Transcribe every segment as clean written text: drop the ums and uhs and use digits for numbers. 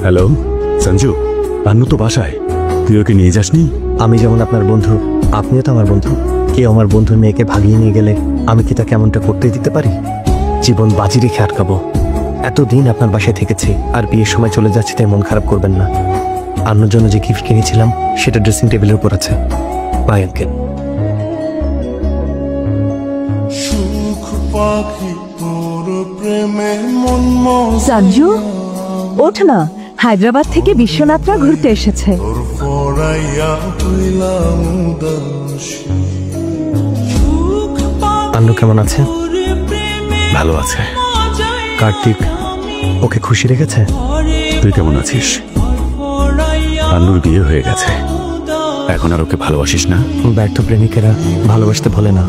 Hello Sanju, Annu তো বাসায়, তুই ওকে নিয়ে যাসনি? আমি যেমন আপনার বন্ধু, আপনিও তো আমার বন্ধু। কেউ আমার বন্ধুর মেয়েকে ভাগিয়ে নিয়ে গেলে আমি কি তাকে এমনটা করতে দিতে পারি? জীবন বাজি রেখে আটকাবো? এতদিন আপনার বাসায় থেকেছি, আর বিয়ের সময় চলে যাচ্ছি তাই মন খারাপ করবেন না। আন্নুর জন্য যে গিফট কিনেছিলাম সেটা ড্রেসিং টেবিলের উপর আছে। Bye uncle. সঞ্জু, ওঠ না, হায়দ্রাবাদ থেকে বিশ্বনাথরা ঘুরতে এসেছে। আন্নু কেমন আছে? ভালো আছে। কার্তিক ওকে খুশি রেখেছে? তুই কেমন আছিস? আন্নুর বিয়ে হয়ে গেছে, এখন আর ওকে ভালোবাসিস না? ব্যর্থ প্রেমিকেরা ভালোবাসতে ভোলে না,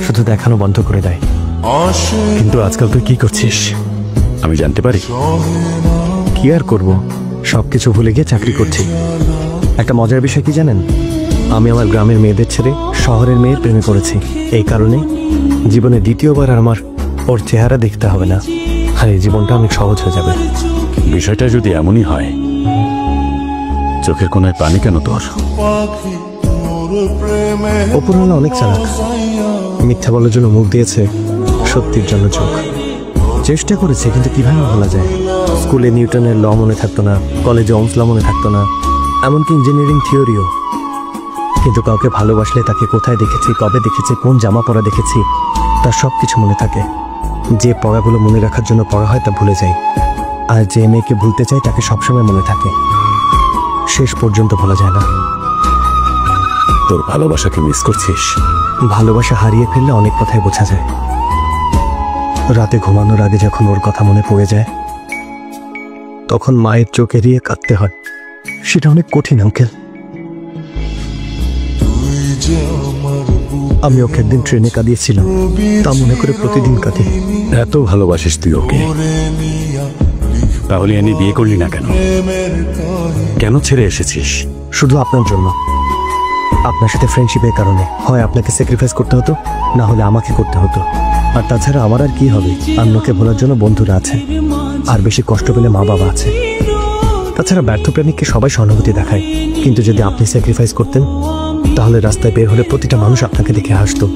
শুধু দেখানো বন্ধ করে দেয়। কিন্তু আজকাল তুই কি করছিস আমি জানতে পারি? কি আর করবো, সবকিছু ভুলে গিয়ে চাকরি করছি। একটা মজার বিষয় কি জানেন? আমি আমার গ্রামের মেয়েদের ছেড়ে শহরের মেয়ের প্রেমে পড়েছি। এই কারণে জীবনে দ্বিতীয়বার আর আমার ওর চেহারা দেখতে হবে না, আর এই জীবনটা অনেক সহজ হয়ে যাবে। বিষয়টা যদি এমনই হয়, চোখের কোনায় পানি কেন তোর? অপূর্ণা অনেক চালাক, মিথ্যা বলার জন্য মুখ দিয়েছে, সত্যির জন্য চোখ। চেষ্টা করেছে, কিন্তু কিভাবে বলা যায়? স্কুলে নিউটনের ল মনে থাকতো না, কলেজে ওমস ল মনে থাকতো না, এমনকি ইঞ্জিনিয়ারিং থিওরিও। কিন্তু কাউকে ভালোবাসলে তাকে কোথায় দেখেছি, কবে দেখেছি, কোন জামা পরা দেখেছি, তার সব কিছু মনে থাকে। যে পড়াগুলো মনে রাখার জন্য পড়া হয় তা ভুলে যায়, আর যে মেয়েকে ভুলতে চাই তাকে সবসময় মনে থাকে, শেষ পর্যন্ত ভোলা যায় না। তোর ভালোবাসাকে মিস করছিস? ভালোবাসা হারিয়ে ফেললে অনেক কথাই বোঝা যায়। রাতে ঘুমানোর আগে যখন ওর কথা মনে পড়ে যায়, তখন মায়ের চোখ এড়িয়ে কাঁদতে হয়। সেটা অনেক কঠিন আঙ্কেল। আমি ওকে একদিন ট্রেনে কাঁদিয়েছিলাম, তা মনে করে প্রতিদিন কাঁদি। এত ভালোবাসিস তুই ওকে, তাহলে এনে বিয়ে করলি না কেন? কেন ছেড়ে এসেছিস? শুধু আপনার জন্য, আপনার সাথে ফ্রেন্ডশিপের কারণে। হয় আপনাকে স্যাক্রিফাইস করতে হতো, না হলে আমাকে করতে হতো। আর তাছাড়া আমার আর কি হবে? আন্নুকে ভোলার জন্য বন্ধুরা আছে, আর বেশি কষ্ট পেলে মা বাবা আছে। তাছাড়া ব্যর্থ প্রেমিককে সবাই সহানুভূতি দেখায়, কিন্তু যদি আপনি স্যাক্রিফাইস করতেন তাহলে রাস্তায় বের হলে প্রতিটা মানুষ আপনাকে দেখে হাসতো।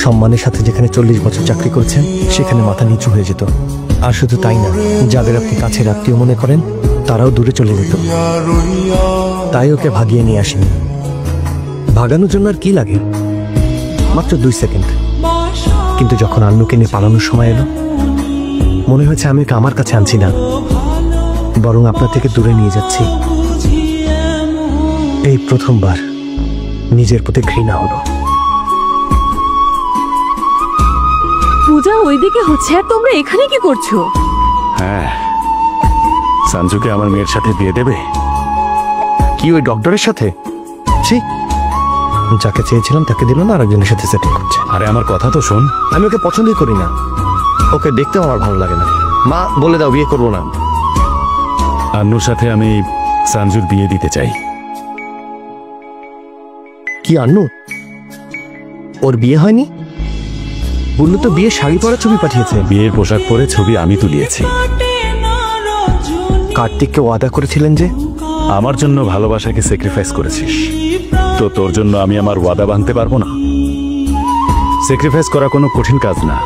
সম্মানের সাথে যেখানে 40 বছর চাকরি করছেন সেখানে মাথা নিচু হয়ে যেত। আর শুধু তাই না, যাদের আপনি কাছের আত্মীয় মনে করেন তারাও দূরে চলে যেত। তাই ওকে ভাগিয়ে নিয়ে আসেনি। ভাগানোর জন্য আর কি লাগে? মাত্র 2 সেকেন্ড। কিন্তু যখন আন্নুকে নিয়ে পালানোর সময় এলো, মনে হয়েছে আমি ওকে আমার কাছে আনছি না, বরং আপনার থেকে দূরে নিয়ে যাচ্ছি। এই প্রথমবার নিজের প্রতি ঘৃণা হলো। পূজা ওইদিকে হচ্ছে, আর তোমরা এখানে কি করছো? হ্যাঁ, সঞ্জুকে আমার মেয়ের সাথে বিয়ে দেবে। কি ওই ডক্টরের সাথে? ছি, যাকে চেয়েছিলাম তাকে দিল না, আরেকজনের সাথে সেটিং করছে। আরে আমার কথা তো শোন। আমি ওকে পছন্দই করি না, ওকে দেখতেও আমার ভালো লাগে না। মা বলে দাও বিয়ে করবো না। আন্নুর সাথে আমি সঞ্জুর বিয়ে দিতে চাই। কি আন্নু? ওর বিয়ে হয়নি? বললো তো বিয়ে শাড়ি পরা ছবি পাঠিয়েছে। বিয়ের পোশাক পরে ছবি আমি তুলিয়েছি। কার্তিককে ওয়াদা করেছিলেন যে? আমার জন্য ভালোবাসাকে স্যাক্রিফাইস করেছিস, তো তোর জন্য আমি আমার ওয়াদা ভাঙতে পারবো না? স্যাক্রিফাইস করা কোনো কঠিন কাজ না,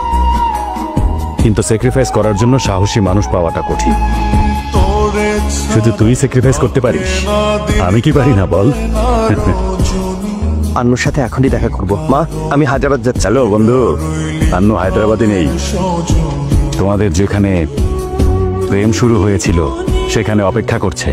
কিন্তু স্যাক্রিফাইস করার জন্য সাহসী মানুষ পাওয়াটা কঠিন। শুধু তুই স্যাক্রিফাইস করতে পারিস, আমি কি পারি না বল? আন্নুর সাথে এখনই দেখা করব। মা, আমি হায়দ্রাবাদ যাচ্ছি। হ্যালো বন্ধু, আন্নু হায়দ্রাবাদে নেই। তোমাদের যেখানে প্রেম শুরু হয়েছিল সেখানে অপেক্ষা করছে।